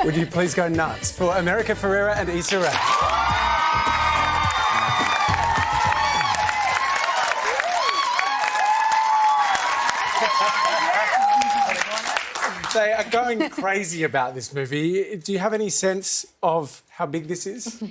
Would you please go nuts for America Ferrera and Issa Rae? They are going crazy about this movie. Do you have any sense of how big this is?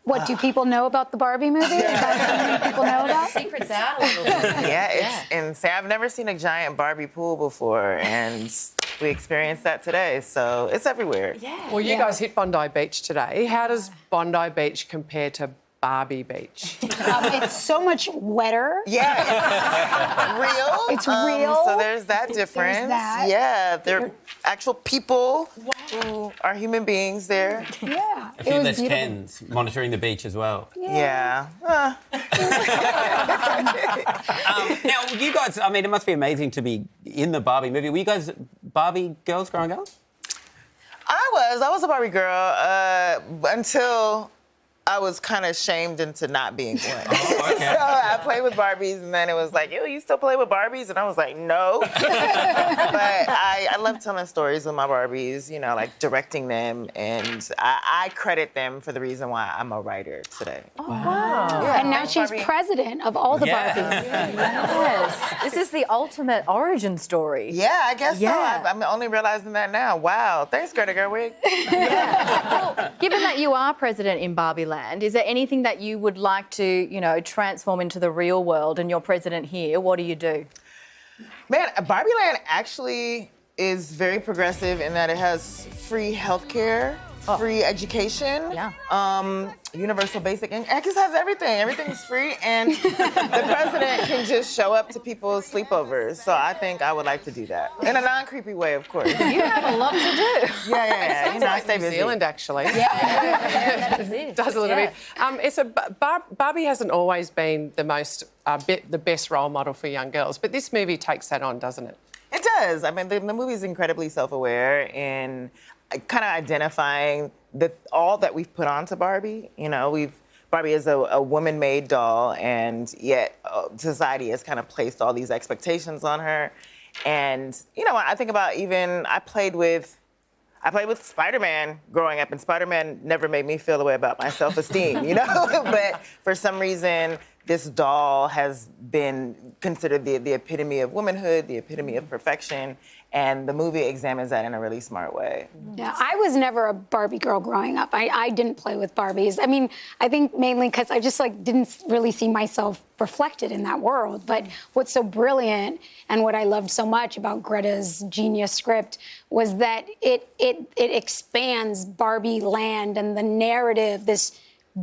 What, do people know about the Barbie movie? Is that something people know about? Secret's out a little bit. Yeah, it's insane. I've never seen a giant Barbie pool before, and we experienced that today, so it's everywhere. Yeah. Well, you guys hit Bondi Beach today. How does Bondi Beach compare to Barbie Beach? It's so much wetter. Yeah, it's real. It's real. So there's that difference. There's that. Yeah, they're actual people who are human beings there. Yeah. A few it was less beautiful. Kens monitoring the beach as well. Yeah. Now, you guys, I mean, it must be amazing to be in the Barbie movie. Were you guys Barbie girls growing up? I was a Barbie girl until I was kind of shamed into not being one. Oh, okay. So I played with Barbies, and then it was like, ew, you still play with Barbies? And I was like, no. But I love telling stories with my Barbies, you know, like directing them, and I credit them for the reason why I'm a writer today. Oh, wow. Yeah, And now thanks, she's Barbie. president of all the Yeah. Barbies. Yes. This is the ultimate origin story. Yeah, I guess Yeah. so. I'm only realizing that now. Wow. Thanks, Greta Gerwig. Well, given that you are president in Barbie Land, is there anything that you would like to, you know, transform into the real world and you're president here? What do you do? Man, Barbie Land actually is very progressive in that it has free healthcare, free education, universal basic income. It just has everything. Everything's free, and the president can just show up to people's sleepovers. So I think I would like to do that in a non-creepy way, of course. You have a lot to do. Yeah. You know, I stay New busy. Zealand, actually. That exists. Does a little bit. It's Barbie hasn't always been the best role model for young girls, but this movie takes that on, doesn't it? It does. I mean, the movie's incredibly self-aware in kind of identifying all that we've put onto Barbie. You know, Barbie is a woman-made doll, and yet society has kind of placed all these expectations on her. And you know, I think about I played with Spider-Man growing up, and Spider-Man never made me feel the way about my self-esteem, you know? But for some reason, this doll has been considered the epitome of womanhood, the epitome of perfection, and the movie examines that in a really smart way. Yeah, I was never a Barbie girl growing up. I didn't play with Barbies. I mean, I think mainly because I just didn't really see myself reflected in that world. But what's so brilliant and what I loved so much about Greta's genius script was that it expands Barbie Land and the narrative, this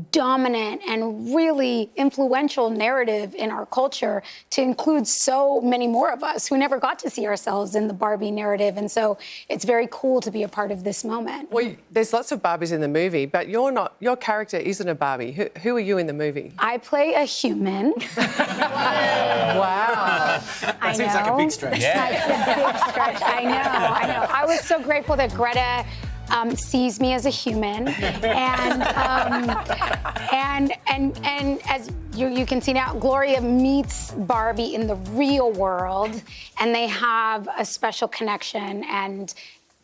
dominant and really influential narrative in our culture, to include so many more of us who never got to see ourselves in the Barbie narrative. And so it's very cool to be a part of this moment. Well, there's lots of Barbies in the movie, but your character isn't a Barbie. Who are you in the movie? I play a human. Wow. That seems like a big stretch. Yeah. It's a big stretch. I know. I was so grateful that Greta sees me as a human, and as you can see now, Gloria meets Barbie in the real world, and they have a special connection, and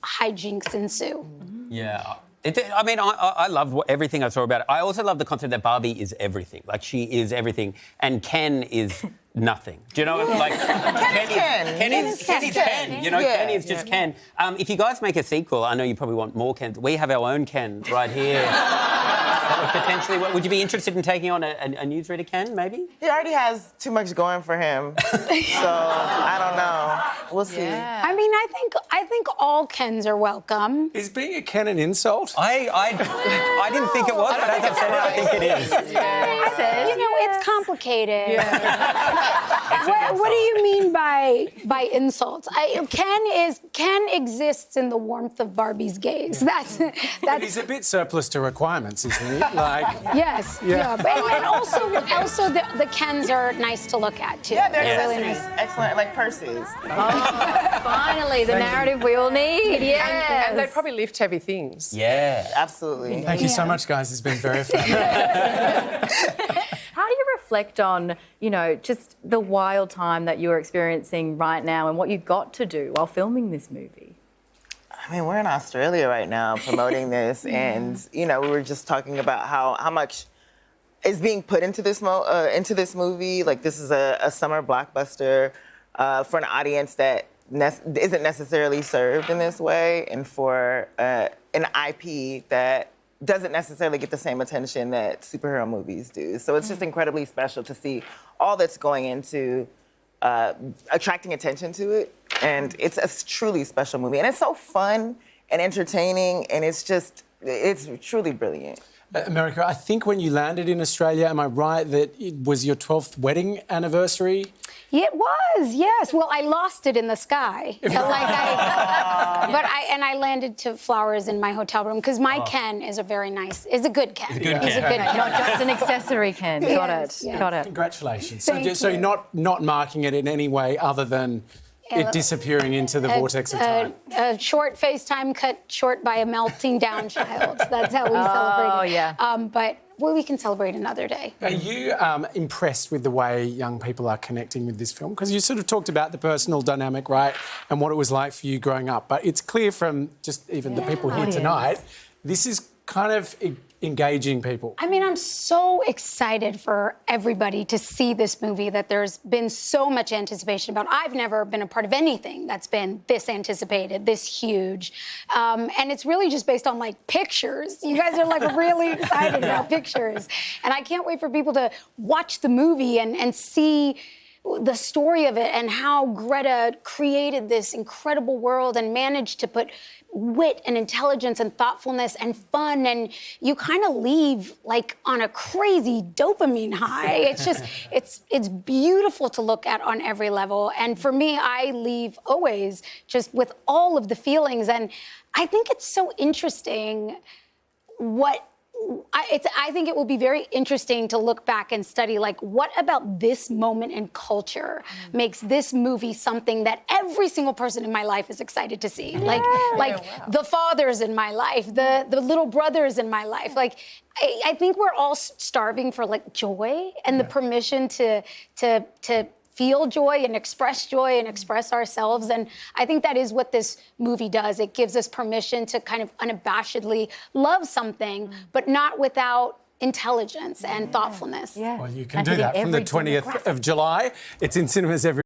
hijinks ensue. Yeah. I love everything I saw about it. I also love the concept that Barbie is everything. Like, she is everything. And Ken is nothing. Do you know? Like, Ken is Ken. You know, Yeah. Ken is just Ken. If you guys make a sequel, I know you probably want more Kens. We have our own Ken right here. Potentially, would you be interested in taking on a newsreader Ken, maybe? He already has too much going for him, so I don't know. We'll see. Yeah. I mean, I think all Kens are welcome. Is being a Ken an insult? I didn't think it was, but as I've said it, I think it is. You know, it's complicated. What do you mean by insult? Ken exists in the warmth of Barbie's gaze. That's He's a bit surplus to requirements, isn't he? Like, yes. Yeah. But, and also the Kens are nice to look at too. Yeah, they're really accessories. nice. Excellent, like purses. Finally, the narrative we all need. Yeah. And they probably lift heavy things. Yeah. Absolutely. thank you so much, guys. It's been very fun. How do you reflect on, you know, just the wild time that you're experiencing right now and what you got to do while filming this movie? I mean, we're in Australia right now promoting this, and you know, we were just talking about how much is being put into this movie. Like, this is a summer blockbuster for an audience that isn't necessarily served in this way, and for an IP that doesn't necessarily get the same attention that superhero movies do. So it's just incredibly special to see all that's going into attracting attention to it. And it's a truly special movie. And it's so fun and entertaining, and it's truly brilliant. America, I think when you landed in Australia, am I right that it was your 12th wedding anniversary? Yeah, it was, yes. Well, I lost it in the sky. I landed to flowers in my hotel room because my Ken is a good Ken. He's a good Ken. Not just an accessory, Ken. Got it. Yes. Got it. Congratulations. Thank So you. not marking it in any way other than it disappearing into the vortex of time. A short FaceTime cut short by a melting down child. That's how we celebrate it. Oh, yeah. But we can celebrate another day. Are you impressed with the way young people are connecting with this film? Because you sort of talked about the personal dynamic, right, and what it was like for you growing up. But it's clear from just even the people here tonight, this is kind of engaging people. I mean, I'm so excited for everybody to see this movie that there's been so much anticipation about. I've never been a part of anything that's been this anticipated, this huge. And it's really just based on, like, pictures. You guys are, like, really excited about pictures. And I can't wait for people to watch the movie and see the story of it and how Greta created this incredible world and managed to put wit and intelligence and thoughtfulness and fun, and you kind of leave like on a crazy dopamine high. It's just, it's beautiful to look at on every level. And for me, I leave always just with all of the feelings. And I think it's so interesting I think it will be very interesting to look back and study, like, what about this moment in culture makes this movie something that every single person in my life is excited to see? Like the fathers in my life, the little brothers in my life. Like, I think we're all starving for, like, joy and the permission to feel joy and express ourselves. And I think that is what this movie does. It gives us permission to kind of unabashedly love something, but not without intelligence and thoughtfulness. Yeah. Well, you can do that from the 20th of July. It's in cinemas every...